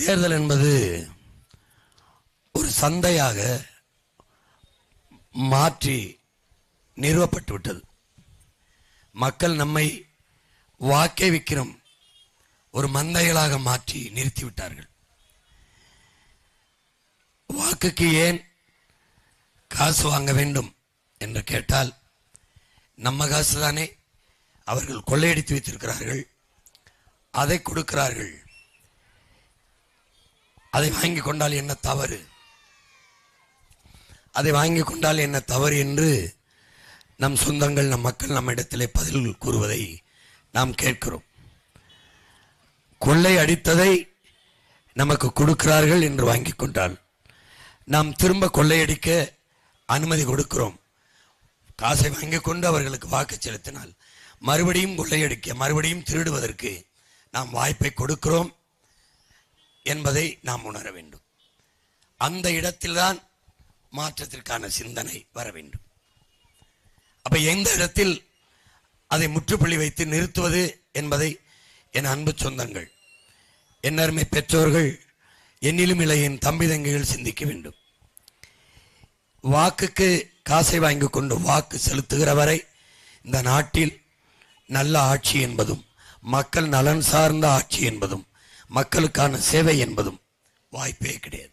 தேர்தல் என்பது ஒரு சந்தையாக மாற்றி நிறுவப்பட்டு விட்டது. மக்கள் நம்மை வாக்கை விற்கிறோம் ஒரு மந்தைகளாக மாற்றி நிறுத்திவிட்டார்கள். வாக்குக்கு ஏன் காசு வாங்க வேண்டும் என்று கேட்டால், நம்ம காசு தானே அவர்கள் கொள்ளையடித்து வைத்திருக்கிறார்கள், அதை கொடுக்கிறார்கள். அதை வாங்கி கொண்டால் என்ன தவறு, அதை வாங்கி கொண்டால் என்ன தவறு என்று நம் சொந்தங்கள், நம் மக்கள் நம்மிடத்திலே பதில் கூறுவதை நாம் கேட்கிறோம். கொள்ளை அடித்ததை நமக்கு கொடுக்கிறார்கள் என்று வாங்கி கொண்டால் நாம் திரும்ப கொள்ளையடிக்க அனுமதி கொடுக்கிறோம். காசை வாங்கி கொண்டு அவர்களுக்கு வாக்கு செலுத்தினால் மறுபடியும் கொள்ளையடிக்க, மறுபடியும் திருடுவதற்கு நாம் வாய்ப்பை கொடுக்கிறோம் என்பதை நாம் உணர வேண்டும். அந்த இடத்தில்தான் மாற்றத்திற்கான சிந்தனை வர வேண்டும். அப்ப எந்த இடத்தில் அதை முற்றுப்புள்ளி வைத்து நிறுத்துவது என்பதை என் அன்பு சொந்தங்கள், என் அருமை பெற்றோர்கள், என்னிலும் இல்லை என் தம்பி தங்கைகள் சிந்திக்க வேண்டும். வாக்குக்கு காசை வாங்கி கொண்டு வாக்கு செலுத்துகிற வரை இந்த நாட்டில் நல்ல ஆட்சி என்பதும், மக்கள் நலன் சார்ந்த ஆட்சி என்பதும், மக்களுக்கான சேவை என்பதும் வாய்ப்பே கிடையாது.